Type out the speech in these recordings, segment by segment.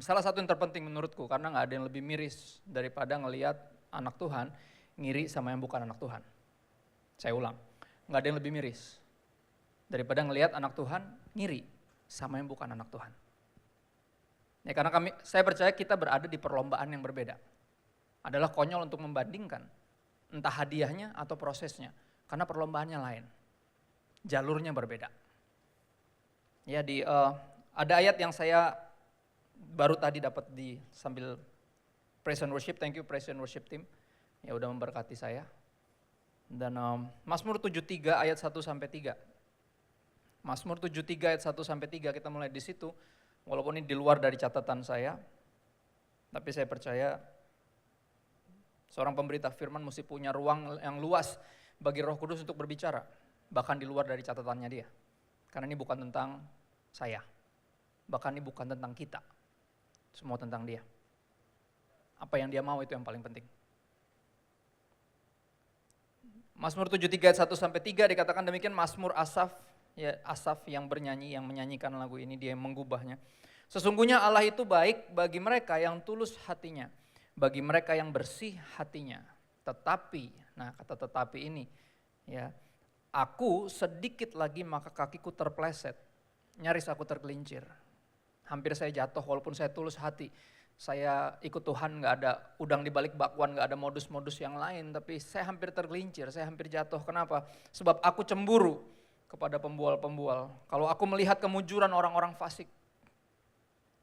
salah satu yang terpenting menurutku, karena gak ada yang lebih miris daripada ngelihat anak Tuhan ngiri sama yang bukan anak Tuhan. Saya ulang, gak ada yang lebih miris daripada ngelihat anak Tuhan ngiri sama yang bukan anak Tuhan. Ya, karena saya percaya kita berada di perlombaan yang berbeda. Adalah konyol untuk membandingkan entah hadiahnya atau prosesnya, karena perlombaannya lain, jalurnya berbeda. Ya, ada ayat yang saya baru tadi dapat sambil praise and worship. Thank you praise and worship team, ya udah memberkati saya. Dan Mazmur 73 ayat 1 sampai 3. Mazmur 73 ayat 1 sampai 3, kita mulai di situ. Walaupun ini di luar dari catatan saya, tapi saya percaya seorang pemberita firman mesti punya ruang yang luas bagi Roh Kudus untuk berbicara, bahkan di luar dari catatannya dia. Karena ini bukan tentang saya, bahkan ini bukan tentang kita, semua tentang dia. Apa yang dia mau itu yang paling penting. Mazmur 73 ayat 1 sampai 3 dikatakan demikian, Mazmur Asaf. Ya, Asaf yang bernyanyi, yang menyanyikan lagu ini, dia yang menggubahnya. Sesungguhnya Allah itu baik bagi mereka yang tulus hatinya, bagi mereka yang bersih hatinya. Tetapi, nah kata tetapi ini, ya, aku sedikit lagi maka kakiku terpleset, nyaris aku tergelincir. Hampir saya jatuh walaupun saya tulus hati. Saya ikut Tuhan, gak ada udang di balik bakwan, gak ada modus-modus yang lain, tapi saya hampir tergelincir, saya hampir jatuh. Kenapa? Sebab aku cemburu kepada pembual-pembual. Kalau aku melihat kemujuran orang-orang fasik.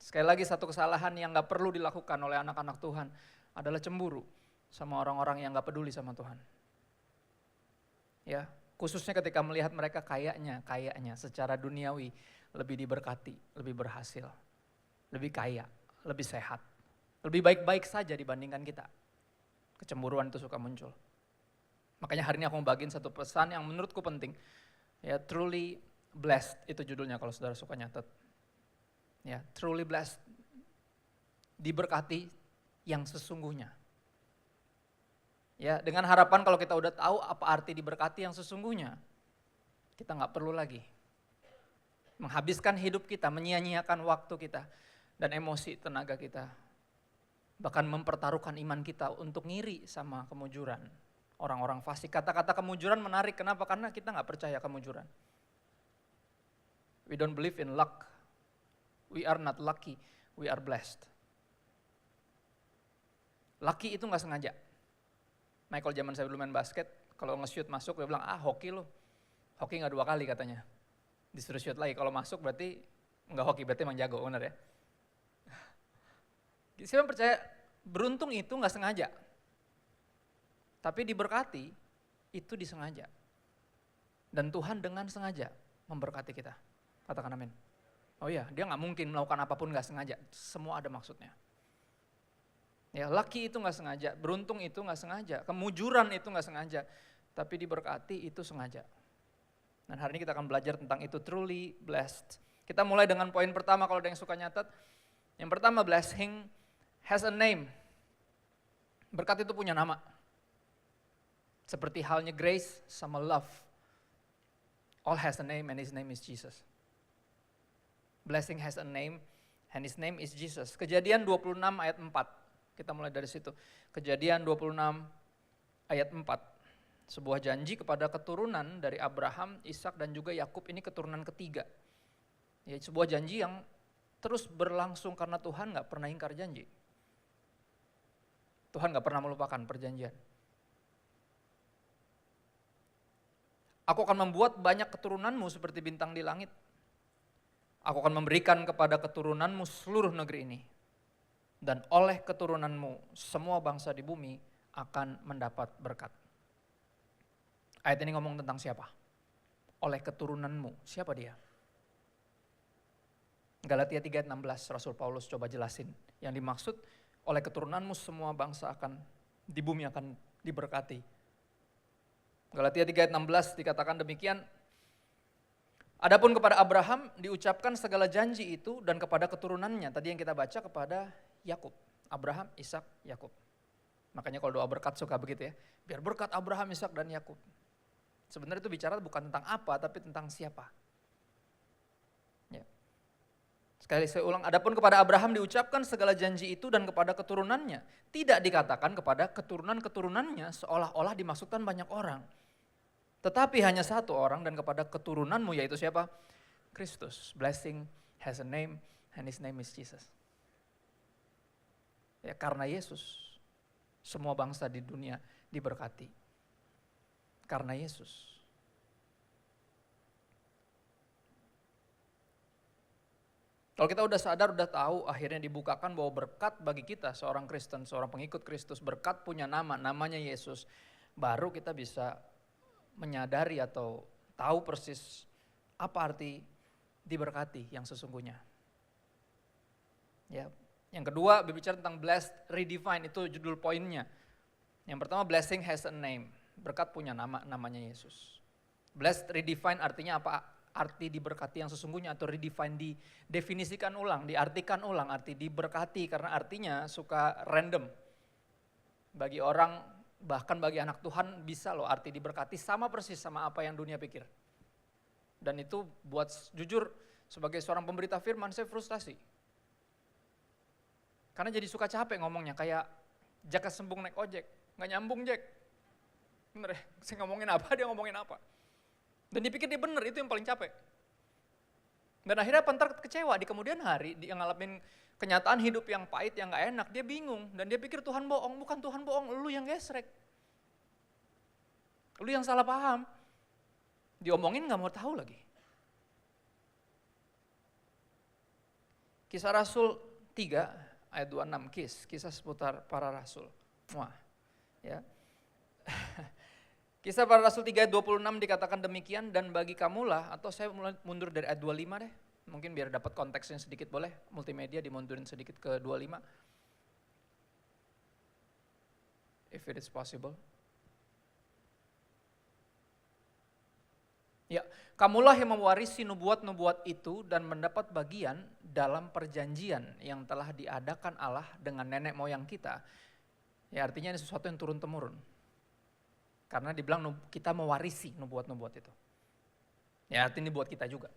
Sekali lagi satu kesalahan yang gak perlu dilakukan oleh anak-anak Tuhan adalah cemburu sama orang-orang yang gak peduli sama Tuhan. Ya, khususnya ketika melihat mereka kayaknya secara duniawi lebih diberkati, lebih berhasil, lebih kaya, lebih sehat, lebih baik-baik saja dibandingkan kita. Kecemburuan itu suka muncul. Makanya hari ini aku mau bagiin satu pesan yang menurutku penting. Ya, truly blessed, itu judulnya kalau saudara suka nyatet. Ya, truly blessed, diberkati yang sesungguhnya. Ya, dengan harapan kalau kita udah tahu apa arti diberkati yang sesungguhnya, kita gak perlu lagi menghabiskan hidup kita, menyia-nyiakan waktu kita, dan emosi tenaga kita. Bahkan mempertaruhkan iman kita untuk ngiri sama kemujuran orang-orang fasik. Kata-kata kemujuran menarik, kenapa? Karena kita gak percaya kemujuran. We don't believe in luck. We are not lucky, we are blessed. Lucky itu gak sengaja. Michael zaman saya dulu main basket, kalau nge-shoot masuk dia bilang, hoki lo. Hoki gak 2 kali katanya. Disuruh shoot lagi, kalau masuk berarti gak hoki, berarti emang jago, benar ya. Saya percaya beruntung itu gak sengaja. Tapi diberkati itu disengaja. Dan Tuhan dengan sengaja memberkati kita. Katakan amin. Oh iya, dia gak mungkin melakukan apapun gak sengaja. Semua ada maksudnya. Ya, lucky itu gak sengaja, beruntung itu gak sengaja, kemujuran itu gak sengaja. Tapi diberkati itu sengaja. Dan hari ini kita akan belajar tentang itu, truly blessed. Kita mulai dengan poin pertama kalau ada yang suka nyatet. Yang pertama, blessing has a name. Berkat itu punya nama. Seperti halnya grace sama love. All has a name and his name is Jesus. Blessing has a name and his name is Jesus. Kejadian 26 ayat 4. Kita mulai dari situ. Kejadian 26 ayat 4. Sebuah janji kepada keturunan dari Abraham, Ishak dan juga Yakub. Ini keturunan ketiga. Ya, sebuah janji yang terus berlangsung karena Tuhan gak pernah ingkar janji. Tuhan gak pernah melupakan perjanjian. Aku akan membuat banyak keturunanmu seperti bintang di langit. Aku akan memberikan kepada keturunanmu seluruh negeri ini. Dan oleh keturunanmu semua bangsa di bumi akan mendapat berkat. Ayat ini ngomong tentang siapa? Oleh keturunanmu, siapa dia? Galatia 3:16 Rasul Paulus coba jelasin. Yang dimaksud oleh keturunanmu semua bangsa di bumi akan diberkati. Galatia 3:16 dikatakan demikian. Adapun kepada Abraham diucapkan segala janji itu dan kepada keturunannya. Tadi yang kita baca kepada Yakub. Abraham, Ishak, Yakub. Makanya kalau doa berkat suka begitu ya. Biar berkat Abraham, Ishak dan Yakub. Sebenarnya itu bicara bukan tentang apa tapi tentang siapa. Ya. Sekali saya ulang, adapun kepada Abraham diucapkan segala janji itu dan kepada keturunannya. Tidak dikatakan kepada keturunan-keturunannya seolah-olah dimaksudkan banyak orang. Tetapi hanya satu orang dan kepada keturunanmu, yaitu siapa? Kristus. Blessing has a name and his name is Jesus. Ya, karena Yesus semua bangsa di dunia diberkati. Karena Yesus. Kalau kita udah sadar, udah tahu, akhirnya dibukakan bahwa berkat bagi kita, seorang Kristen, seorang pengikut Kristus, berkat punya nama, namanya Yesus. Baru kita bisa menyadari atau tahu persis apa arti diberkati yang sesungguhnya. Ya. Yang kedua, berbicara tentang blessed, redefine, itu judul poinnya. Yang pertama, blessing has a name, berkat punya nama, namanya Yesus. Blessed, redefine artinya apa? Arti diberkati yang sesungguhnya atau redefine, didefinisikan ulang, diartikan ulang, arti diberkati karena artinya suka random. Bagi orang, bahkan bagi anak Tuhan bisa loh arti diberkati sama persis sama apa yang dunia pikir. Dan itu buat jujur sebagai seorang pemberita firman saya frustasi. Karena jadi suka capek ngomongnya kayak Jaka Sembung naik ojek, gak nyambung Jack. Bener ya, saya ngomongin apa dia ngomongin apa. Dan dipikir dia benar, itu yang paling capek. Dan akhirnya pentar kecewa, di kemudian hari dia ngalamin kenyataan hidup yang pahit, yang gak enak, dia bingung. Dan dia pikir Tuhan bohong, bukan Tuhan bohong, lu yang gesrek. Lu yang salah paham. Diomongin gak mau tahu lagi. Kisah Rasul 3 ayat 26, kisah seputar para rasul. Wah, ya. Kisah para Rasul 3 ayat 26 dikatakan demikian, dan bagi kamulah, atau saya mulai mundur dari ayat 25 deh, mungkin biar dapat konteksnya sedikit boleh, multimedia dimundurin sedikit ke 25. If it is possible. Ya, kamulah yang mewarisi nubuat-nubuat itu dan mendapat bagian dalam perjanjian yang telah diadakan Allah dengan nenek moyang kita. Ya, artinya ini sesuatu yang turun-temurun. Karena dibilang kita mewarisi nubuat-nubuat itu. Ya, artinya ini buat kita juga.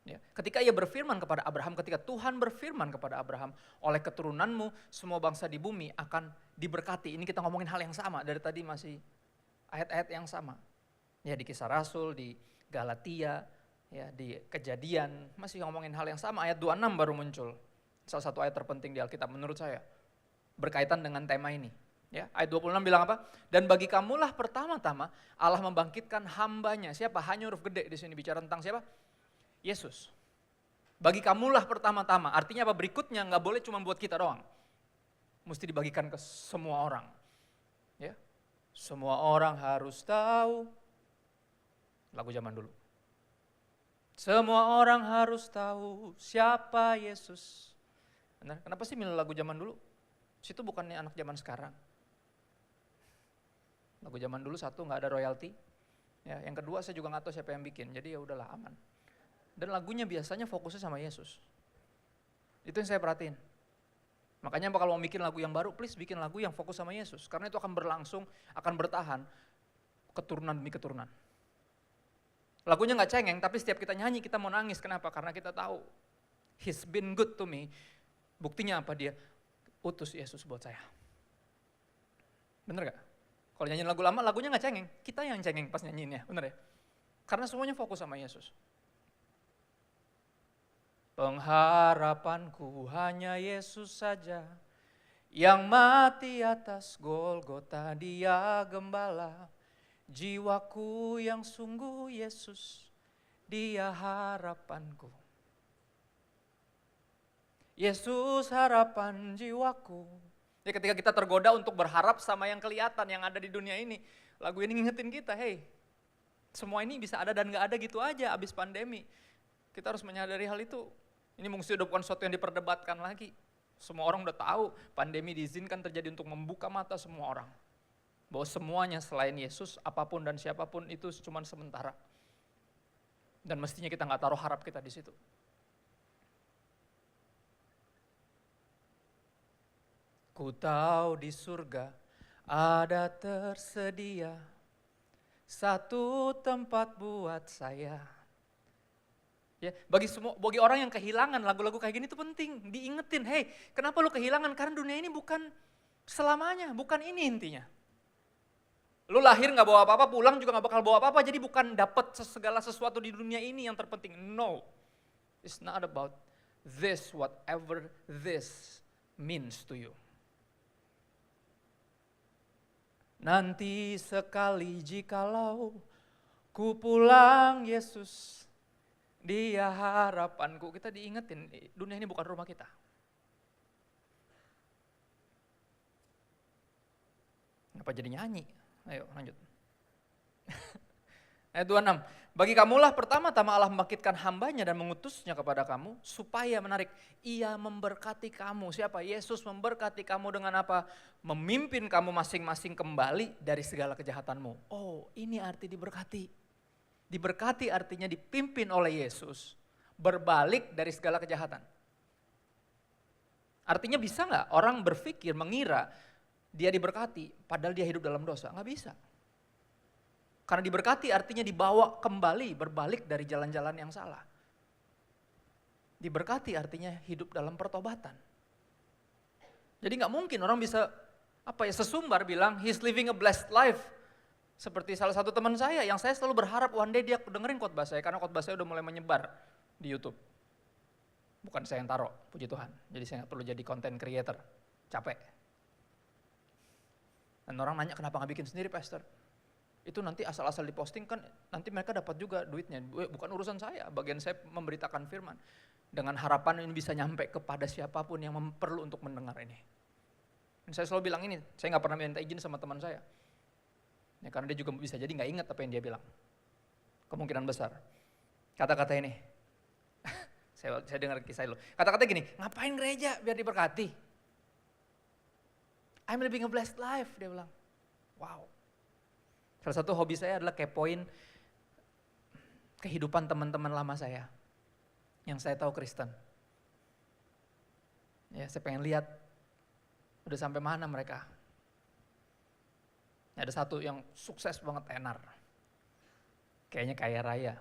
Ya, ketika ia berfirman kepada Abraham, ketika Tuhan berfirman kepada Abraham, oleh keturunanmu semua bangsa di bumi akan diberkati. Ini kita ngomongin hal yang sama, dari tadi masih ayat-ayat yang sama. Ya, di Kisah Rasul, di Galatia, ya, di Kejadian, masih ngomongin hal yang sama. Ayat 26 baru muncul. Salah satu ayat terpenting di Alkitab menurut saya. Berkaitan dengan tema ini. Ya, ayat 26 bilang apa? Dan bagi kamulah pertama-tama Allah membangkitkan hambanya. Siapa? Hanya huruf gede di sini bicara tentang siapa? Yesus. Bagi kamulah pertama-tama. Artinya apa? Berikutnya nggak boleh cuma buat kita doang. Mesti dibagikan ke semua orang. Ya, semua orang harus tahu. Lagu zaman dulu. Semua orang harus tahu siapa Yesus. Benar? Kenapa sih milih lagu zaman dulu? Situ bukannya anak zaman sekarang. Lagu zaman dulu satu nggak ada royalti, ya, yang kedua saya juga nggak tahu siapa yang bikin, jadi ya udahlah aman. Dan lagunya biasanya fokusnya sama Yesus. Itu yang saya perhatiin. Makanya kalau mau bikin lagu yang baru, please bikin lagu yang fokus sama Yesus, karena itu akan berlangsung, akan bertahan keturunan demi keturunan. Lagunya nggak cengeng, tapi setiap kita nyanyi kita mau nangis. Kenapa? Karena kita tahu He's been good to me. Buktinya apa? Dia utus Yesus buat saya. Bener gak? Kalau nyanyiin lagu lama, lagunya gak cengeng. Kita yang cengeng pas nyanyiinnya, bener ya? Karena semuanya fokus sama Yesus. Pengharapanku hanya Yesus saja, yang mati atas Golgota, Dia gembala. Jiwaku yang sungguh Yesus, Dia harapanku. Yesus harapan jiwaku. Ya, ketika kita tergoda untuk berharap sama yang kelihatan, yang ada di dunia ini, lagu ini ngingetin kita, hey, semua ini bisa ada dan gak ada gitu aja abis pandemi. Kita harus menyadari hal itu. Ini mesti udah bukan sesuatu yang diperdebatkan lagi. Semua orang udah tahu pandemi diizinkan terjadi untuk membuka mata semua orang. Bahwa semuanya selain Yesus, apapun dan siapapun itu cuma sementara. Dan mestinya kita gak taruh harap kita di situ. Ku tahu di surga ada tersedia satu tempat buat saya. Ya, bagi orang yang kehilangan lagu-lagu kayak gini tuh penting, diingetin, hey, kenapa lu kehilangan? Karena dunia ini bukan selamanya, bukan ini intinya. Lu lahir nggak bawa apa-apa, pulang juga nggak bakal bawa apa-apa, jadi bukan dapat segala sesuatu di dunia ini yang terpenting. No, it's not about this, whatever this means to you. Nanti sekali jikalau ku pulang Yesus, Dia harapanku. Kita diingetin, dunia ini bukan rumah kita. Apa jadi nyanyi? Ayo lanjut. Ayat 26. Bagi kamulah pertama-tama Allah membangkitkan hambanya dan mengutusnya kepada kamu supaya menarik. Ia memberkati kamu. Siapa? Yesus memberkati kamu dengan apa? Memimpin kamu masing-masing kembali dari segala kejahatanmu. Oh, ini arti diberkati. Diberkati artinya dipimpin oleh Yesus. Berbalik dari segala kejahatan. Artinya bisa nggak orang berpikir, mengira dia diberkati padahal dia hidup dalam dosa? Nggak bisa. Karena diberkati artinya dibawa kembali, berbalik dari jalan-jalan yang salah. Diberkati artinya hidup dalam pertobatan. Jadi nggak mungkin orang bisa sesumbar bilang he's living a blessed life. Seperti salah satu teman saya yang saya selalu berharap one day dia dengerin khotbah saya karena khotbah saya udah mulai menyebar di YouTube. Bukan saya yang taruh, puji Tuhan. Jadi saya nggak perlu jadi content creator, capek. Dan orang nanya kenapa nggak bikin sendiri, Pastor? Itu nanti asal-asal diposting kan nanti mereka dapat juga duitnya. Bukan urusan saya, bagian saya memberitakan firman. Dengan harapan ini bisa nyampe kepada siapapun yang perlu untuk mendengar ini. Dan saya selalu bilang ini, saya nggak pernah minta izin sama teman saya. Ya, karena dia juga bisa jadi nggak ingat apa yang dia bilang. Kemungkinan besar. Kata-kata ini, saya dengar kisah lu. Kata-kata gini, ngapain gereja biar diberkati? I'm living a blessed life, dia bilang. Wow. Salah satu hobi saya adalah kepoin kehidupan teman-teman lama saya yang saya tahu Kristen. Ya, saya pengen lihat udah sampai mana mereka. Ada satu yang sukses banget, tenar. Kayaknya kaya raya.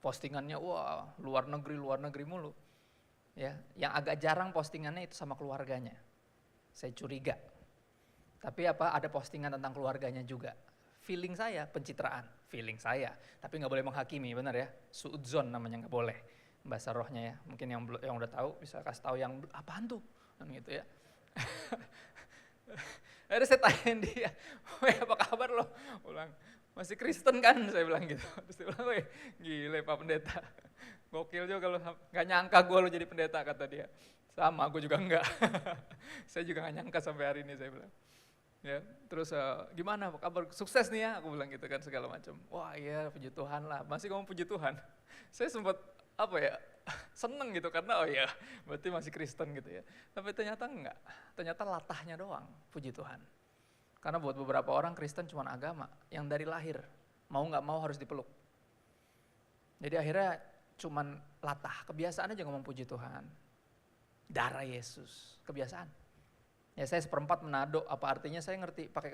Postingannya wah, luar negeri mulu. Ya, yang agak jarang postingannya itu sama keluarganya. Saya curiga. Tapi ada postingan tentang keluarganya juga. Feeling saya pencitraan, feeling saya. Tapi nggak boleh menghakimi, benar ya? Suudzon namanya, nggak boleh. Bahasa rohnya ya. Mungkin yang udah tahu bisa kasih tahu yang apaan tuh, gitu ya. Akhirnya saya tanyain dia, weh apa kabar lo? Ulang, masih Kristen kan? Saya bilang gitu. Terus dia bilang, weh gile Pak Pendeta. Gokil juga lo, gak nyangka gue lo jadi pendeta kata dia. Sama, gue juga enggak. Saya juga gak nyangka sampai hari ini saya bilang. Ya, terus gimana kabar, sukses nih ya? Aku bilang gitu kan segala macam. Wah iya puji Tuhan lah, masih ngomong puji Tuhan. Saya sempat seneng gitu karena oh iya berarti masih Kristen gitu ya. Tapi ternyata enggak, ternyata latahnya doang, puji Tuhan. Karena buat beberapa orang Kristen cuma agama yang dari lahir, mau nggak mau harus dipeluk. Jadi akhirnya cuman latah, kebiasaan aja ngomong puji Tuhan. Darah Yesus, kebiasaan. Ya saya seperempat Manado, apa artinya saya ngerti pakai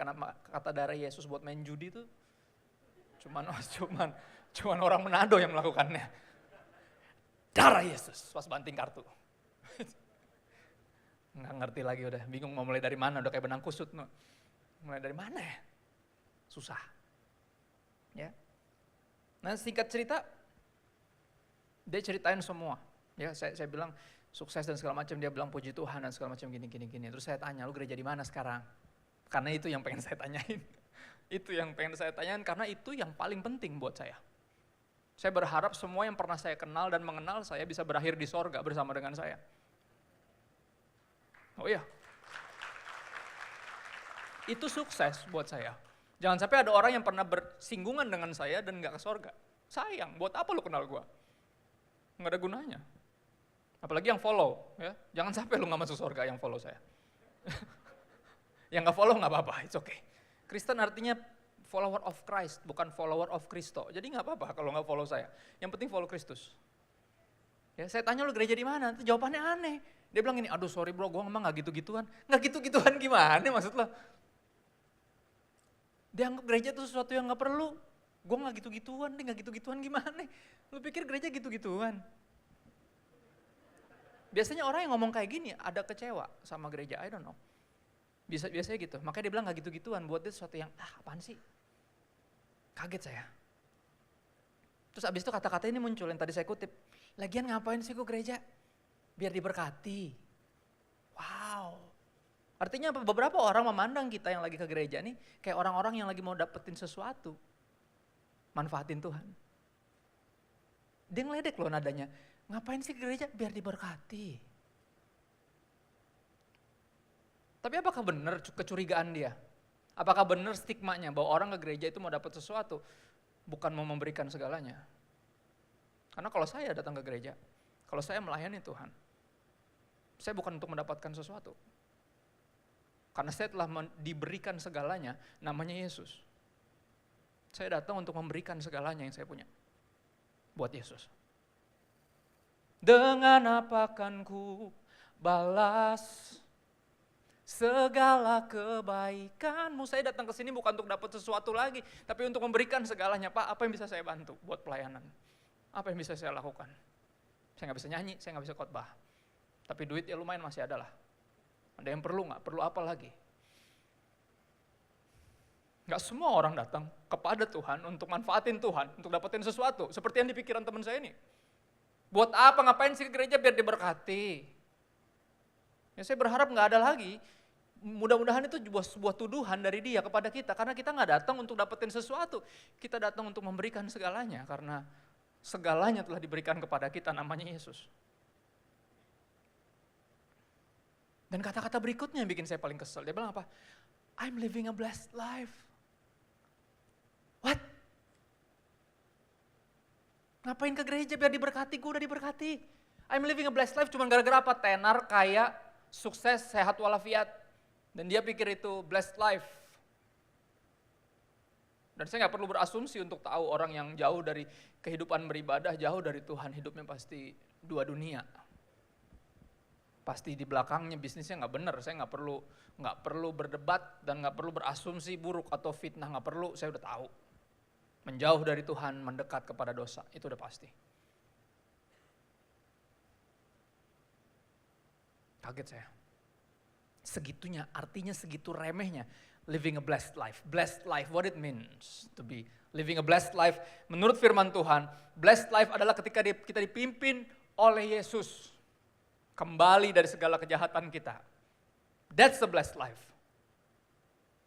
kata darah Yesus buat main judi tuh. Cuman orang Manado yang melakukannya. Darah Yesus, pas banting kartu. Nggak ngerti lagi udah, bingung mau mulai dari mana, udah kayak benang kusut. Mulai dari mana ya? Susah. Ya. Nah singkat cerita, dia ceritain semua. Ya saya bilang sukses dan segala macam, dia bilang puji Tuhan dan segala macam gini. Terus saya tanya, lu gereja di mana sekarang? Karena itu yang pengen saya tanyain. Itu yang pengen saya tanyain karena itu yang paling penting buat saya. Saya berharap semua yang pernah saya kenal dan mengenal saya bisa berakhir di sorga bersama dengan saya. Oh iya. Itu sukses buat saya. Jangan sampai ada orang yang pernah bersinggungan dengan saya dan gak ke sorga. Sayang, buat apa lu kenal gua? Nggak ada gunanya. Apalagi yang follow, ya. Jangan sampai lu gak masuk sorga yang follow saya. Yang gak follow gak apa-apa, it's okay. Kristen artinya follower of Christ, bukan follower of Kristo. Jadi gak apa-apa kalau gak follow saya. Yang penting follow Kristus. Ya, saya tanya lu gereja di mana? Itu jawabannya aneh. Dia bilang ini, aduh sorry bro, gue emang gak gitu-gituan. Gak gitu-gituan gimana maksud lo? Dia anggap gereja itu sesuatu yang gak perlu. Gue gak gitu-gituan, dia gak gitu-gituan gimana? Lu pikir gereja gitu-gituan? Biasanya orang yang ngomong kayak gini ada kecewa sama gereja, I don't know. Biasanya gitu, makanya dia bilang gak gitu-gituan, buat dia sesuatu yang, apaan sih? Kaget saya. Terus abis itu kata-kata ini muncul yang tadi saya kutip. Lagian ngapain sih kok gereja? Biar diberkati. Wow. Artinya beberapa orang memandang kita yang lagi ke gereja nih kayak orang-orang yang lagi mau dapetin sesuatu. Manfaatin Tuhan. Dia ngeledek loh nadanya. Ngapain sih ke gereja? Biar diberkati. Tapi apakah benar kecurigaan dia? Apakah benar stigmanya bahwa orang ke gereja itu mau dapat sesuatu? Bukan mau memberikan segalanya. Karena kalau saya datang ke gereja, kalau saya melayani Tuhan, saya bukan untuk mendapatkan sesuatu. Karena saya telah diberikan segalanya, namanya Yesus. Saya datang untuk memberikan segalanya yang saya punya. Buat Yesus. Dengan apa akan ku balas segala kebaikanmu? Saya datang ke sini bukan untuk dapat sesuatu lagi, tapi untuk memberikan segalanya. Pak, apa yang bisa saya bantu buat pelayanan? Apa yang bisa saya lakukan? Saya nggak bisa nyanyi, saya nggak bisa khotbah. Tapi duit ya lumayan masih ada lah. Ada yang perlu nggak? Perlu apa lagi? Nggak semua orang datang kepada Tuhan untuk manfaatin Tuhan, untuk dapetin sesuatu. Seperti yang di pikiran teman saya ini. Buat apa? Ngapain sih ke gereja? Biar diberkati. Ya saya berharap nggak ada lagi. Mudah-mudahan itu sebuah tuduhan dari dia kepada kita. Karena kita nggak datang untuk dapetin sesuatu. Kita datang untuk memberikan segalanya. Karena segalanya telah diberikan kepada kita, namanya Yesus. Dan kata-kata berikutnya yang bikin saya paling kesel. Dia bilang apa? I'm living a blessed life. What? Ngapain ke gereja biar diberkati? Gue udah diberkati. I'm living a blessed life cuma gara-gara apa? Tenar, kaya, sukses, sehat walafiat. Dan dia pikir itu blessed life. Dan saya gak perlu berasumsi untuk tahu orang yang jauh dari kehidupan beribadah, jauh dari Tuhan, hidupnya pasti dua dunia. Pasti di belakangnya bisnisnya gak benar, saya gak perlu berdebat dan gak perlu berasumsi buruk atau fitnah, gak perlu, saya udah tahu. Menjauh dari Tuhan, mendekat kepada dosa, itu udah pasti. Kaget saya. Segitunya, artinya segitu remehnya. Living a blessed life. Blessed life, what it means to be living a blessed life. Menurut firman Tuhan, blessed life adalah ketika kita dipimpin oleh Yesus. Kembali dari segala kejahatan kita. That's a blessed life.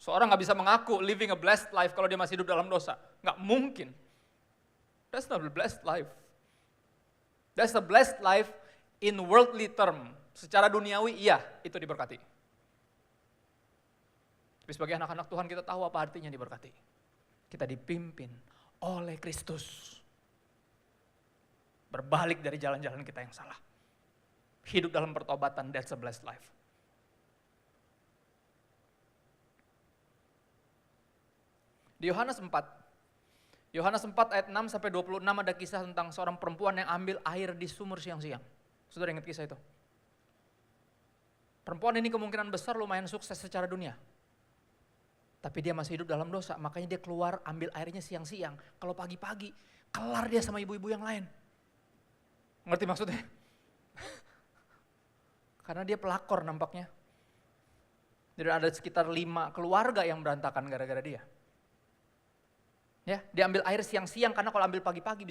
Seorang gak bisa mengaku living a blessed life kalau dia masih hidup dalam dosa. Gak mungkin. That's not a blessed life. That's a blessed life in worldly term. Secara duniawi, iya, itu diberkati. Tapi sebagai anak-anak Tuhan kita tahu apa artinya diberkati. Kita dipimpin oleh Kristus. Berbalik dari jalan-jalan kita yang salah. Hidup dalam pertobatan, that's a blessed life. Di Yohanes 4 ayat 6 sampai 26 ada kisah tentang seorang perempuan yang ambil air di sumur siang-siang. Saudara ingat kisah itu? Perempuan ini kemungkinan besar lumayan sukses secara dunia. Tapi dia masih hidup dalam dosa, makanya dia keluar ambil airnya siang-siang. Kalau pagi-pagi, kelar dia sama ibu-ibu yang lain. Ngerti maksudnya? Karena dia pelakor nampaknya. Jadi ada sekitar 5 keluarga yang berantakan gara-gara dia. Ya, dia ambil air siang-siang karena kalau ambil pagi-pagi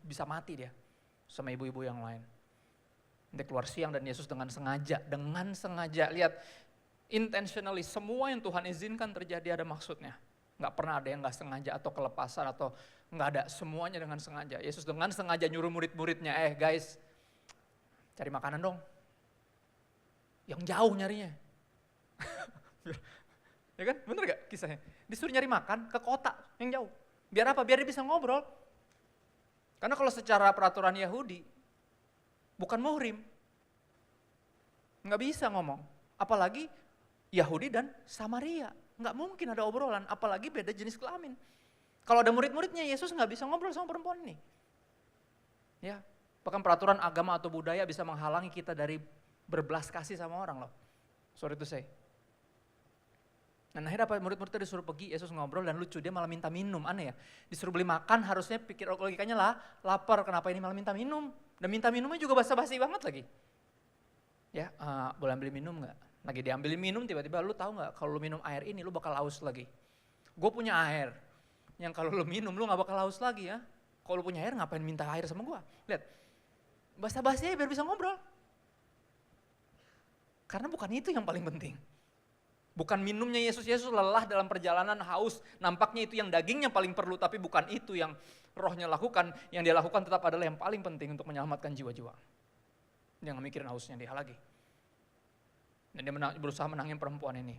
bisa mati dia sama ibu-ibu yang lain. Dia keluar siang dan Yesus dengan sengaja, lihat, intentionally, semua yang Tuhan izinkan terjadi ada maksudnya. Gak pernah ada yang gak sengaja atau kelepasan atau gak ada, semuanya dengan sengaja. Yesus dengan sengaja nyuruh murid-muridnya, guys, cari makanan dong. Yang jauh nyarinya. Ya kan, bener gak kisahnya? Disuruh nyari makan ke kota yang jauh. Biar apa? Biar dia bisa ngobrol. Karena kalau secara peraturan Yahudi, bukan muhrim. Gak bisa ngomong. Apalagi Yahudi dan Samaria. Nggak mungkin ada obrolan, apalagi beda jenis kelamin. Kalau ada murid-muridnya, Yesus nggak bisa ngobrol sama perempuan ini. Ya, bahkan peraturan agama atau budaya bisa menghalangi kita dari berbelas kasih sama orang loh. Sorry to say. Nah akhirnya apa, murid-muridnya disuruh pergi, Yesus ngobrol dan lucu, dia malah minta minum, aneh ya. Disuruh beli makan, harusnya pikir logikanya lah, lapar, kenapa ini malah minta minum. Dan minta minumnya juga basa-basi banget lagi. Ya, boleh ambil minum nggak? Lagi diambil minum tiba-tiba lu tahu nggak kalau lu minum air ini lu bakal haus lagi. Gue punya air, yang kalau lu minum lu nggak bakal haus lagi ya. Kalau lu punya air ngapain minta air sama gue? Lihat, basa-basi aja biar bisa ngobrol. Karena bukan itu yang paling penting. Bukan minumnya Yesus lelah dalam perjalanan haus. Nampaknya itu yang dagingnya paling perlu, tapi bukan itu yang rohnya lakukan. Yang dia lakukan tetap adalah yang paling penting untuk menyelamatkan jiwa-jiwa. Dia gak mikirin hausnya dia lagi. Dan dia berusaha menangin perempuan ini.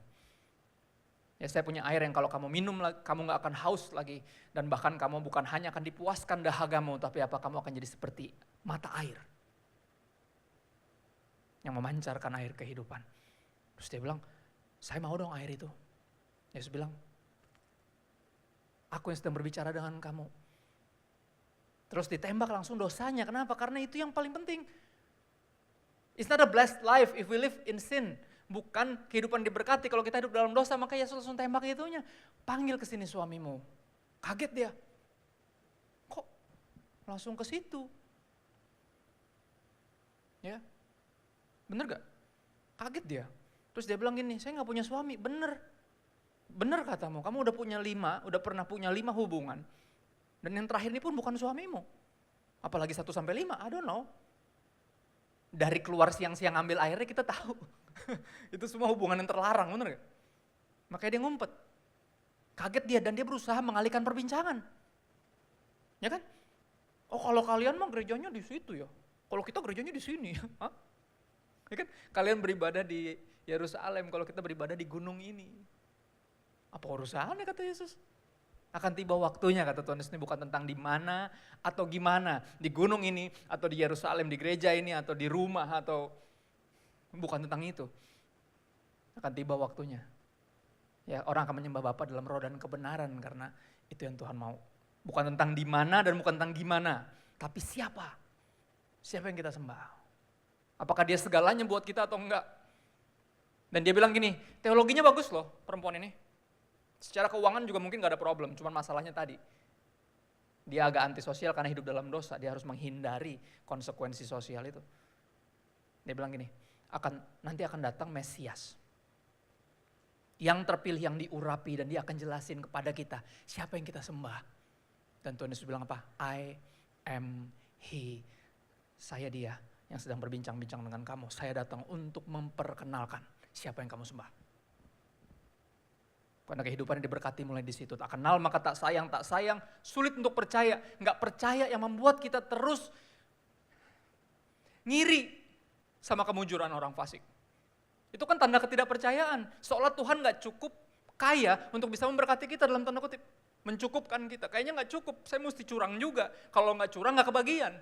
Ya saya punya air yang kalau kamu minum kamu gak akan haus lagi. Dan bahkan kamu bukan hanya akan dipuaskan dahagamu, tapi apa kamu akan jadi seperti mata air. Yang memancarkan air kehidupan. Terus dia bilang, saya mau dong air itu. Yesus bilang, aku yang sedang berbicara dengan kamu. Terus ditembak langsung dosanya. Kenapa? Karena itu yang paling penting. It's not a blessed life if we live in sin. Bukan kehidupan diberkati kalau kita hidup dalam dosa, maka Yesus langsung tembak itunya. Panggil ke sini suamimu. Kaget dia. Kok langsung ke situ? Ya, bener gak? Kaget dia. Terus dia bilang gini, saya gak punya suami. Bener katamu, kamu udah pernah punya 5 hubungan. Dan yang terakhir ini pun bukan suamimu. Apalagi 1-5, I don't know. Dari keluar siang-siang ambil airnya kita tahu. Itu semua hubungan yang terlarang, bener gak? Makanya dia ngumpet. Kaget dia dan dia berusaha mengalihkan perbincangan. Ya kan? Oh kalau kalian mah gerejanya di situ ya. Kalau kita gerejanya di sini. Hah? Ya kan? Kalian beribadah di Yerusalem, kalau kita beribadah di gunung ini. Apa urusannya kata Yesus? Akan tiba waktunya kata Tuhan Yesus, ini bukan tentang di mana atau gimana. Di gunung ini atau di Yerusalem, di gereja ini atau di rumah atau bukan tentang itu. Akan tiba waktunya. Ya, orang akan menyembah Bapa dalam roh dan kebenaran karena itu yang Tuhan mau. Bukan tentang di mana dan bukan tentang gimana, tapi siapa? Siapa yang kita sembah? Apakah dia segalanya buat kita atau enggak? Dan dia bilang gini, teologinya bagus loh perempuan ini. Secara keuangan juga mungkin gak ada problem, cuman masalahnya tadi. Dia agak antisosial karena hidup dalam dosa, dia harus menghindari konsekuensi sosial itu. Dia bilang gini, nanti akan datang Mesias. Yang terpilih, yang diurapi dan dia akan jelasin kepada kita siapa yang kita sembah. Dan Tuhan Yesus bilang apa? I am he. Saya dia yang sedang berbincang-bincang dengan kamu. Saya datang untuk memperkenalkan siapa yang kamu sembah. Karena kehidupan yang diberkati mulai di situ. Tak kenal maka tak sayang, sulit untuk percaya. Enggak percaya yang membuat kita terus ngiri sama kemujuran orang fasik. Itu kan tanda ketidakpercayaan. Seolah Tuhan enggak cukup kaya untuk bisa memberkati kita dalam tanda kutip. Mencukupkan kita. Kayaknya enggak cukup, saya mesti curang juga. Kalau enggak curang enggak kebagian.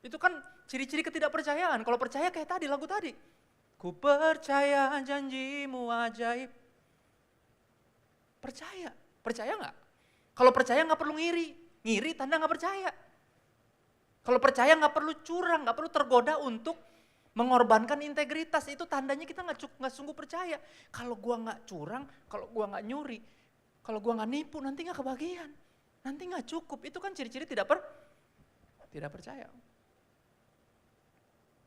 Itu kan ciri-ciri ketidakpercayaan. Kalau percaya kayak tadi, lagu tadi. Ku percaya janjimu ajaib. Percaya nggak? Kalau percaya nggak perlu ngiri tanda nggak percaya. Kalau percaya nggak perlu curang, nggak perlu tergoda untuk mengorbankan integritas, itu tandanya kita nggak sungguh percaya. Kalau gua nggak curang, kalau gua nggak nyuri, kalau gua nggak nipu, nanti nggak kebagian, nanti nggak cukup. Itu kan ciri-ciri tidak percaya.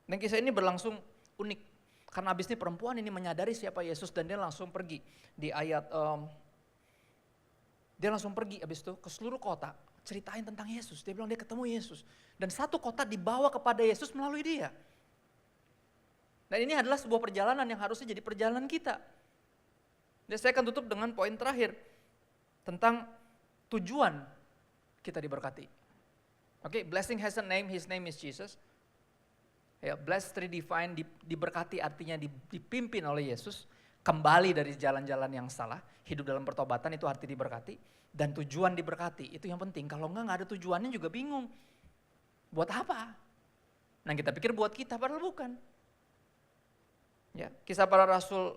Dan kisah ini berlangsung unik. Karena habis ini perempuan ini menyadari siapa Yesus dan dia langsung pergi. Di ayat, dia langsung pergi habis itu ke seluruh kota. Ceritain tentang Yesus, dia bilang dia ketemu Yesus. Dan satu kota dibawa kepada Yesus melalui dia. Dan ini adalah sebuah perjalanan yang harusnya jadi perjalanan kita. Dan saya akan tutup dengan poin terakhir. Tentang tujuan kita diberkati. Oke, blessing has a name, his name is Jesus. Ya, blessed, redefined, diberkati artinya dipimpin oleh Yesus, kembali dari jalan-jalan yang salah, hidup dalam pertobatan itu arti diberkati, dan tujuan diberkati, itu yang penting. Kalau enggak ada tujuannya juga bingung. Buat apa? Nah kita pikir buat kita, padahal bukan. Ya, Kisah Para Rasul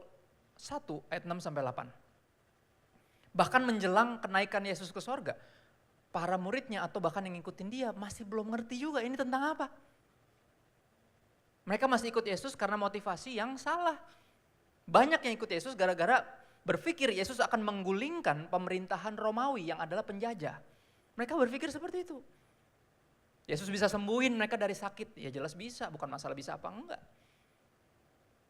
1 ayat 6-8. Bahkan menjelang kenaikan Yesus ke sorga, para muridnya atau bahkan yang ngikutin dia masih belum ngerti juga ini tentang apa. Mereka masih ikut Yesus karena motivasi yang salah. Banyak yang ikut Yesus gara-gara berpikir Yesus akan menggulingkan pemerintahan Romawi yang adalah penjajah. Mereka berpikir seperti itu. Yesus bisa sembuhin mereka dari sakit, ya jelas bisa, bukan masalah bisa apa enggak.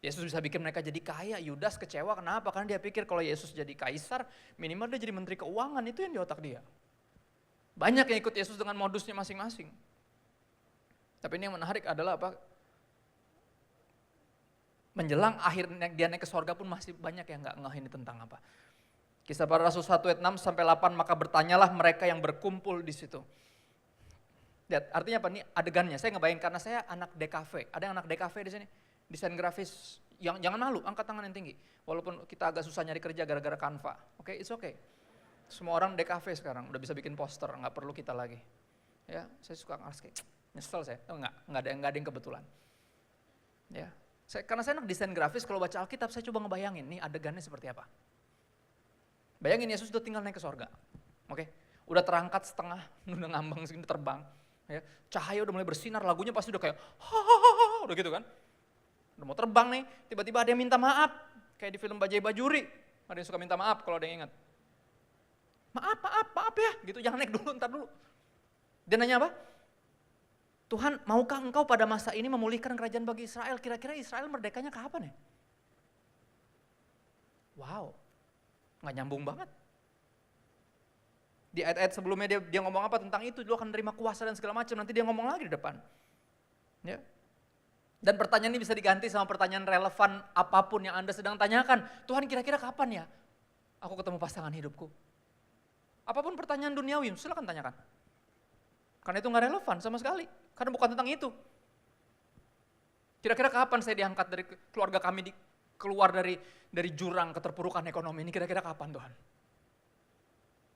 Yesus bisa bikin mereka jadi kaya. Yudas kecewa, kenapa? Karena dia pikir kalau Yesus jadi kaisar, minimal dia jadi menteri keuangan, itu yang di otak dia. Banyak yang ikut Yesus dengan modusnya masing-masing. Tapi ini yang menarik adalah apa? Menjelang akhir dia naik ke sorga pun masih banyak yang gak ngeh ini tentang apa. Kisah Para Rasul 1 ayat 6 sampai 8, maka bertanyalah mereka yang berkumpul di situ. Lihat, artinya apa nih adegannya? Saya ngebayang karena saya anak DKV. Ada yang anak DKV di sini? Desain grafis, yang jangan malu, angkat tangan yang tinggi. Walaupun kita agak susah nyari kerja gara-gara Canva. Oke, it's okay. Semua orang DKV sekarang, udah bisa bikin poster, nggak perlu kita lagi. Ya, saya suka ngasih, nyesel saya. Oh, nggak ada yang kebetulan. Ya, karena saya anak desain grafis, kalau baca Alkitab saya coba ngebayangin, nih adegannya seperti apa. Bayangin Yesus udah tinggal naik ke sorga. Oke, udah terangkat setengah, udah ngambang segini terbang. Ya, cahaya udah mulai bersinar, lagunya pasti udah kayak, udah gitu kan. Udah mau terbang nih, tiba-tiba ada yang minta maaf. Kayak di film Bajai Bajuri, ada yang suka minta maaf kalau ada yang ingat. Maaf ya, gitu jangan naik dulu, ntar dulu. Dia nanya apa? Tuhan, maukah engkau pada masa ini memulihkan kerajaan bagi Israel? Kira-kira Israel merdekanya kapan ya? Wow, gak nyambung banget. Di ayat-ayat sebelumnya dia ngomong apa tentang itu, lu akan menerima kuasa dan segala macam, nanti dia ngomong lagi di depan. Ya. Dan pertanyaan ini bisa diganti sama pertanyaan relevan apapun yang Anda sedang tanyakan. Tuhan kira-kira kapan ya aku ketemu pasangan hidupku? Apapun pertanyaan duniawi, silakan tanyakan. Karena itu gak relevan sama sekali, karena bukan tentang itu. Kira-kira kapan saya diangkat dari keluarga kami, keluar dari jurang keterpurukan ekonomi ini, kira-kira kapan Tuhan?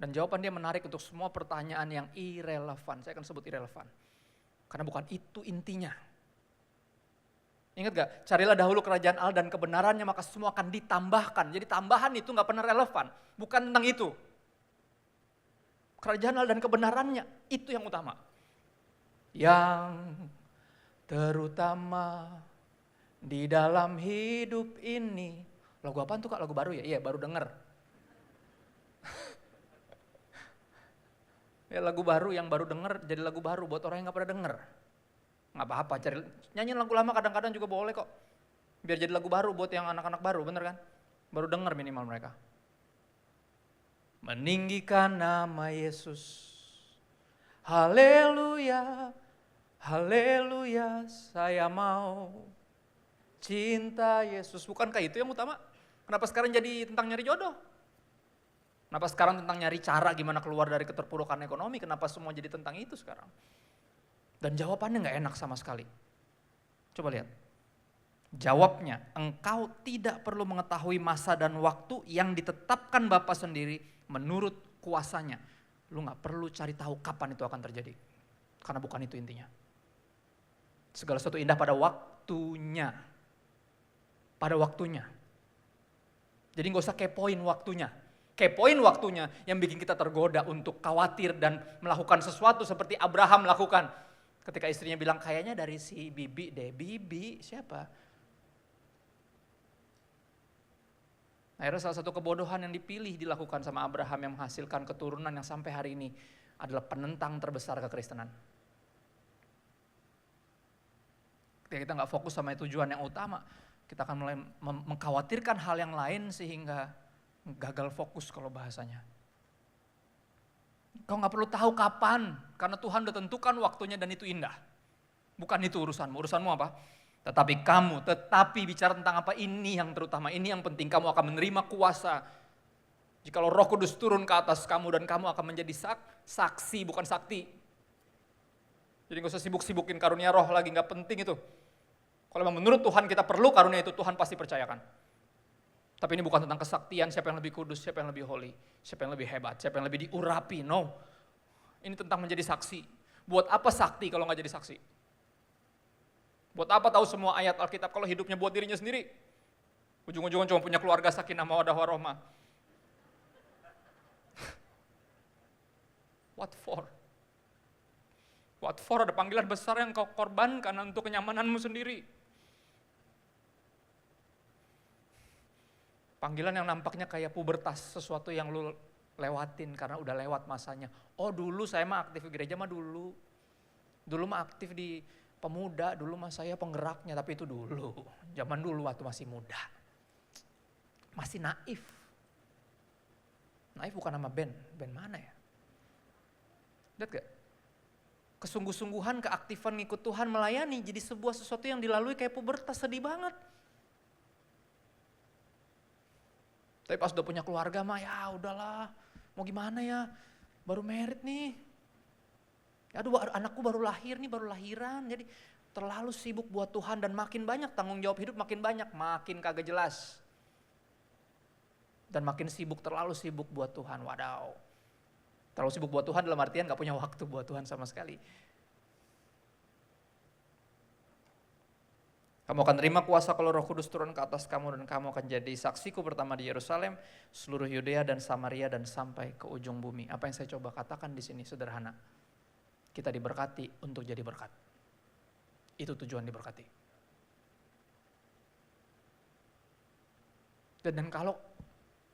Dan jawaban dia menarik untuk semua pertanyaan yang irrelevan, saya akan sebut irrelevan. Karena bukan itu intinya. Ingat gak? Carilah dahulu kerajaan Allah dan kebenarannya, maka semua akan ditambahkan. Jadi tambahan itu gak pernah relevan, bukan tentang itu. Kerajaan Allah dan kebenarannya, itu yang utama. Yang terutama di dalam hidup ini. Lagu apaan tuh Kak? Lagu baru ya? Iya, baru denger. Ya lagu baru yang baru denger jadi lagu baru buat orang yang gak pernah denger. Gak apa-apa, nyanyiin lagu lama kadang-kadang juga boleh kok. Biar jadi lagu baru buat yang anak-anak baru, bener kan? Baru denger minimal mereka. Meninggikan nama Yesus. Haleluya, haleluya, saya mau cinta Yesus. Bukankah itu yang utama? Kenapa sekarang jadi tentang nyari jodoh? Kenapa sekarang tentang nyari cara gimana keluar dari keterpurukan ekonomi? Kenapa semua jadi tentang itu sekarang? Dan jawabannya gak enak sama sekali. Coba lihat. Jawabnya, engkau tidak perlu mengetahui masa dan waktu yang ditetapkan Bapa sendiri menurut kuasanya. Lu gak perlu cari tahu kapan itu akan terjadi. Karena bukan itu intinya. Segala sesuatu indah pada waktunya. Pada waktunya. Jadi gak usah kepoin waktunya. Kepoin waktunya yang bikin kita tergoda untuk khawatir dan melakukan sesuatu seperti Abraham lakukan. Ketika istrinya bilang kayaknya dari si Bibi deh. Bibi siapa? Akhirnya salah satu kebodohan yang dipilih dilakukan sama Abraham yang menghasilkan keturunan yang sampai hari ini adalah penentang terbesar kekristenan. Ketika kita gak fokus sama tujuan yang utama, kita akan mulai mengkhawatirkan hal yang lain sehingga gagal fokus kalau bahasanya. Kau gak perlu tahu kapan, karena Tuhan udah tentukan waktunya dan itu indah. Bukan itu urusanmu, urusanmu apa? Tetapi bicara tentang apa, ini yang terutama, ini yang penting. Kamu akan menerima kuasa. Jikalau Roh Kudus turun ke atas kamu dan kamu akan menjadi saksi, bukan sakti. Jadi gak usah sibuk-sibukin karunia roh lagi, gak penting itu. Kalau memang menurut Tuhan kita perlu karunia itu, Tuhan pasti percayakan. Tapi ini bukan tentang kesaktian, siapa yang lebih kudus, siapa yang lebih holy, siapa yang lebih hebat, siapa yang lebih diurapi, no. Ini tentang menjadi saksi. Buat apa sakti kalau gak jadi saksi? Buat apa tahu semua ayat Alkitab kalau hidupnya buat dirinya sendiri? Ujung-ujungnya cuma punya keluarga sakinah mawaddah warahmah. What for? What for? Ada panggilan besar yang kau korbankan untuk kenyamananmu sendiri. Panggilan yang nampaknya kayak pubertas, sesuatu yang lu lewatin karena udah lewat masanya. Oh dulu saya mah aktif di gereja mah dulu. Dulu mah aktif di pemuda, dulu mas saya penggeraknya, tapi itu dulu. Zaman dulu waktu masih muda. Masih naif. Naif bukan nama band mana ya? Lihat gak? Kesungguh-sungguhan, keaktifan ngikut Tuhan melayani jadi sebuah sesuatu yang dilalui kayak pubertas, sedih banget. Tapi pas udah punya keluarga mah ya udahlah, mau gimana ya, baru merit nih. Aduh anakku baru lahir nih, baru lahiran, jadi terlalu sibuk buat Tuhan dan makin banyak tanggung jawab hidup, makin banyak, makin kagak jelas. Dan makin sibuk, terlalu sibuk buat Tuhan, wadaw. Terlalu sibuk buat Tuhan dalam artian gak punya waktu buat Tuhan sama sekali. Kamu akan terima kuasa kalau Roh Kudus turun ke atas kamu dan kamu akan jadi saksiku pertama di Yerusalem, seluruh Yudea dan Samaria dan sampai ke ujung bumi. Apa yang saya coba katakan di sini sederhana. Kita diberkati untuk jadi berkat. Itu tujuan diberkati. Dan kalau,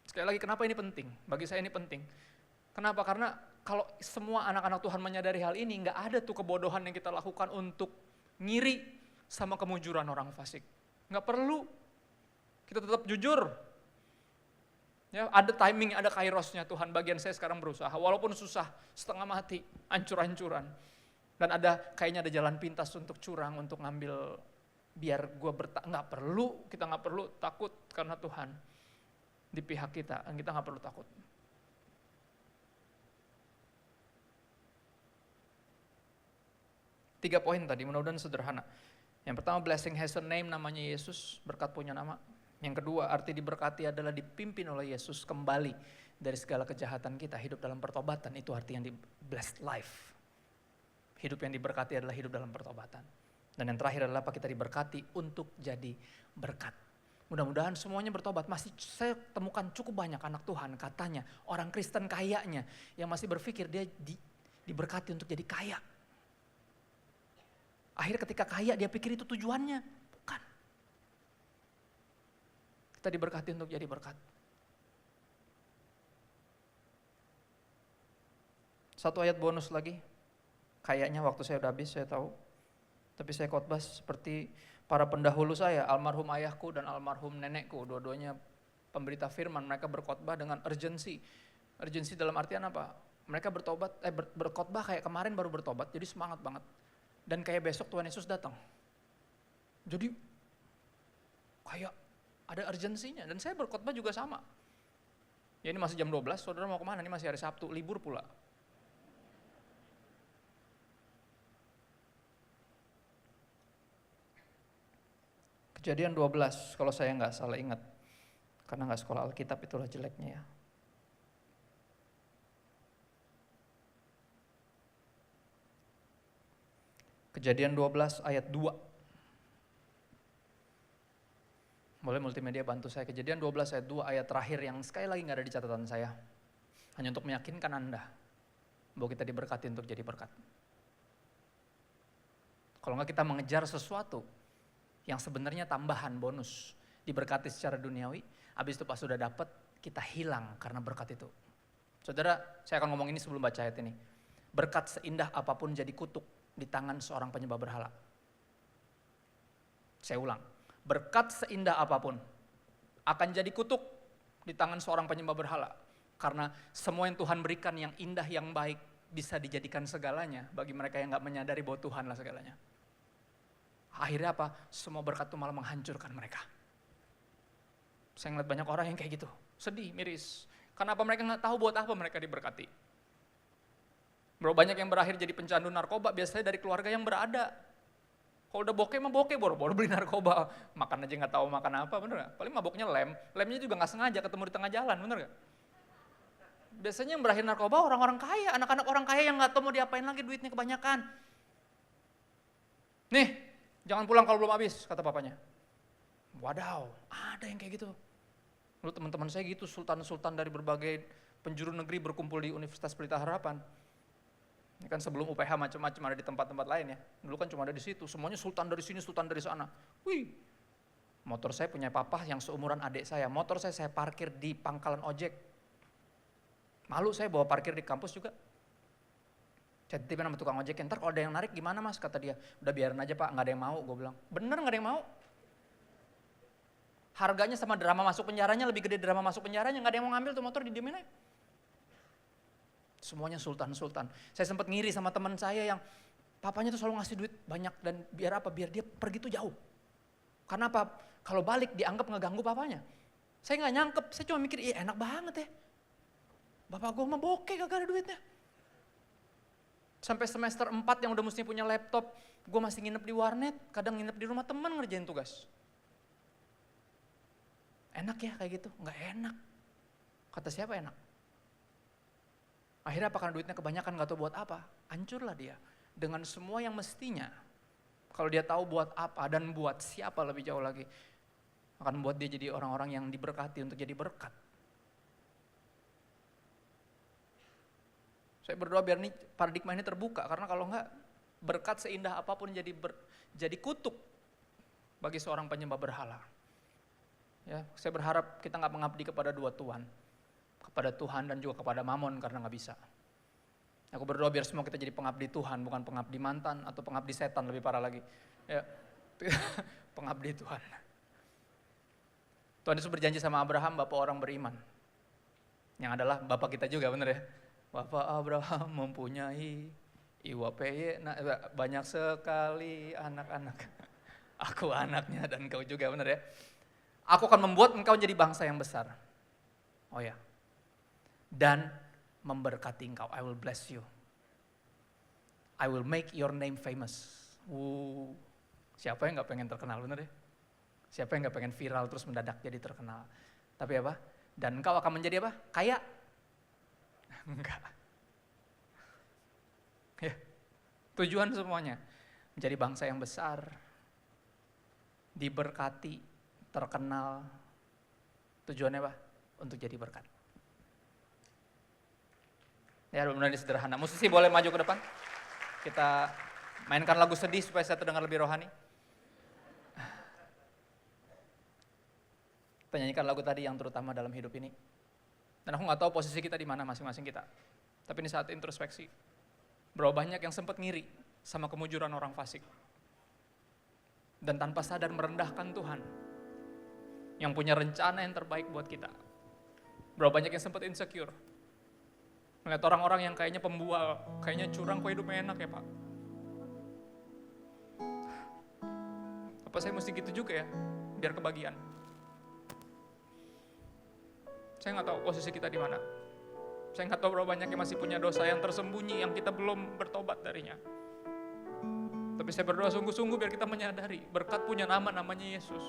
sekali lagi kenapa ini penting? Bagi saya ini penting. Kenapa? Karena kalau semua anak-anak Tuhan menyadari hal ini, gak ada tuh kebodohan yang kita lakukan untuk ngiri sama kemujuran orang fasik. Gak perlu. Kita tetap jujur. Ya, ada timing, ada kairosnya Tuhan. Bagian saya sekarang berusaha, walaupun susah, setengah mati, hancur-hancuran. Dan kayaknya ada jalan pintas untuk curang, untuk ngambil, biar gue nggak perlu, kita nggak perlu takut karena Tuhan di pihak kita, dan kita nggak perlu takut. Tiga poin tadi, mudah-mudahan sederhana. Yang pertama, blessing has a name, namanya Yesus, berkat punya nama. Yang kedua, arti diberkati adalah dipimpin oleh Yesus kembali dari segala kejahatan kita, hidup dalam pertobatan, itu arti yang di blessed life. Hidup yang diberkati adalah hidup dalam pertobatan. Dan yang terakhir adalah apa? Kita diberkati untuk jadi berkat. Mudah-mudahan semuanya bertobat. Masih saya temukan cukup banyak anak Tuhan katanya, orang Kristen kayaknya, yang masih berpikir dia diberkati untuk jadi kaya. Akhirnya ketika kaya dia pikir itu tujuannya. Bukan. Kita diberkati untuk jadi berkat. Satu ayat bonus lagi. Kayaknya waktu saya udah habis, saya tahu. Tapi saya khotbah seperti para pendahulu saya, almarhum ayahku dan almarhum nenekku. Dua-duanya pemberita firman, mereka berkhotbah dengan urgensi. Urgensi dalam artian apa? Mereka berkhotbah kayak kemarin baru bertobat, jadi semangat banget. Dan kayak besok Tuhan Yesus datang. Jadi kayak ada urgensinya. Dan saya berkhotbah juga sama. Ya ini masih jam 12, saudara mau kemana? Ini masih hari Sabtu, libur pula. Kejadian 12, kalau saya nggak salah ingat. Karena nggak sekolah Alkitab, itulah jeleknya ya. Kejadian 12 ayat 2. Boleh multimedia bantu saya. Kejadian 12 ayat 2, ayat terakhir yang sekali lagi gak ada di catatan saya. Hanya untuk meyakinkan Anda bahwa kita diberkati untuk jadi berkat. Kalau enggak kita mengejar sesuatu yang sebenarnya tambahan, bonus, diberkati secara duniawi, habis itu pas sudah dapat kita hilang karena berkat itu. Saudara, saya akan ngomong ini sebelum baca ayat ini. Berkat seindah apapun jadi kutuk di tangan seorang penyembah berhala. Saya ulang, berkat seindah apapun akan jadi kutuk di tangan seorang penyembah berhala. Karena semua yang Tuhan berikan yang indah, yang baik, bisa dijadikan segalanya bagi mereka yang gak menyadari bahwa Tuhanlah segalanya. Akhirnya apa? Semua berkat itu malah menghancurkan mereka. Saya ngeliat banyak orang yang kayak gitu, sedih, miris. Karena apa? Mereka gak tahu buat apa mereka diberkati. Bro, banyak yang berakhir jadi pencandu narkoba, biasanya dari keluarga yang berada. Kalau udah bokeh mah bokeh, baru beli narkoba. Makan aja gak tahu makan apa, bener gak? Paling maboknya lemnya juga gak sengaja ketemu di tengah jalan, bener gak? Biasanya yang berakhir narkoba orang-orang kaya, anak-anak orang kaya yang gak tahu mau diapain lagi duitnya kebanyakan. Nih, jangan pulang kalau belum habis, kata papanya. Wadaw, ada yang kayak gitu. Lalu teman-teman saya gitu, sultan-sultan dari berbagai penjuru negeri berkumpul di Universitas Pelita Harapan. Ini kan sebelum UPH macam-macam ada di tempat-tempat lain ya. Dulu kan cuma ada di situ, semuanya sultan dari sini, sultan dari sana. Wih, motor saya punya papa yang seumuran adik saya. Motor saya parkir di pangkalan ojek. Malu saya bawa parkir di kampus juga. Saya titipin sama tukang ojek, ntar kalau ada yang narik gimana mas? Kata dia, udah biarin aja pak, gak ada yang mau. Gue bilang, bener gak ada yang mau? Harganya sama drama masuk penjaranya lebih gede drama masuk penjaranya, gak ada yang mau ngambil tuh motor, didiemin aja. Semuanya sultan-sultan. Saya sempat ngiri sama teman saya yang papanya tuh selalu ngasih duit banyak dan biar apa? Biar dia pergi tuh jauh. Karena apa? Kalau balik dianggap ngeganggu papanya. Saya gak nyangkep, saya cuma mikir, iya enak banget ya. Bapak gue mah bokeh gak ada duitnya. Sampai semester 4 yang udah mesti punya laptop, gue masih nginep di warnet, kadang nginep di rumah teman ngerjain tugas. Enak ya kayak gitu? Nggak enak. Kata siapa enak? Akhirnya apa? Karena duitnya kebanyakan nggak tahu buat apa. Hancurlah dia. Dengan semua yang mestinya. Kalau dia tahu buat apa dan buat siapa lebih jauh lagi. Akan membuat dia jadi orang-orang yang diberkati untuk jadi berkat. Saya berdoa biar nih paradigma ini terbuka. Karena kalau enggak, berkat seindah apapun jadi kutuk bagi seorang penyembah berhala. Ya, saya berharap kita nggak mengabdi kepada dua Tuhan. Kepada Tuhan dan juga kepada Mamon karena nggak bisa. Aku berdoa biar semua kita jadi pengabdi Tuhan, bukan pengabdi mantan atau pengabdi setan, lebih parah lagi. Ya, pengabdi Tuhan. Tuhan Yesus berjanji sama Abraham, bapak orang beriman. Yang adalah bapak kita juga, bener ya? Bapak Abraham mempunyai IWPY, banyak sekali anak-anak. Aku anaknya dan kau juga, bener ya? Aku akan membuat engkau jadi bangsa yang besar. Oh ya. Dan memberkati engkau. I will bless you. I will make your name famous. Siapa yang gak pengen terkenal, bener ya? Siapa yang gak pengen viral terus mendadak jadi terkenal? Tapi apa? Dan engkau akan menjadi apa? Kaya? Enggak. Ya. Tujuan semuanya. Menjadi bangsa yang besar. Diberkati. Terkenal. Tujuannya apa? Untuk jadi berkat. Ya, benar-benar sederhana. Musisi boleh maju ke depan. Kita mainkan lagu sedih supaya saya terdengar lebih rohani. Kita nyanyikan lagu tadi yang terutama dalam hidup ini. Dan aku gak tahu posisi kita di mana masing-masing kita. Tapi ini saat introspeksi. Berapa banyak yang sempat ngiri sama kemujuran orang fasik. Dan tanpa sadar merendahkan Tuhan. Yang punya rencana yang terbaik buat kita. Berapa banyak yang sempat insecure. Melihat orang-orang yang kayaknya pembual, kayaknya curang, kok hidupnya enak ya Pak. Apa saya mesti gitu juga ya, biar kebagian. Saya nggak tahu posisi kita di mana. Saya nggak tahu berapa banyak yang masih punya dosa yang tersembunyi, yang kita belum bertobat darinya. Tapi saya berdoa sungguh-sungguh biar kita menyadari, berkat punya nama, namanya Yesus.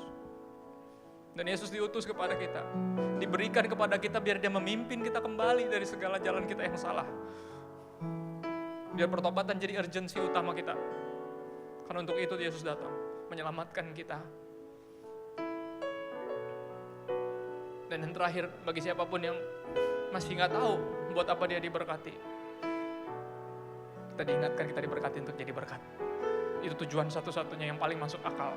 Dan Yesus diutus kepada kita, diberikan kepada kita biar dia memimpin kita kembali dari segala jalan kita yang salah. Biar pertobatan jadi urgensi utama kita. Karena untuk itu Yesus datang, menyelamatkan kita. Dan yang terakhir, bagi siapapun yang masih nggak tahu buat apa dia diberkati, kita diingatkan kita diberkati untuk jadi berkat. Itu tujuan satu-satunya yang paling masuk akal.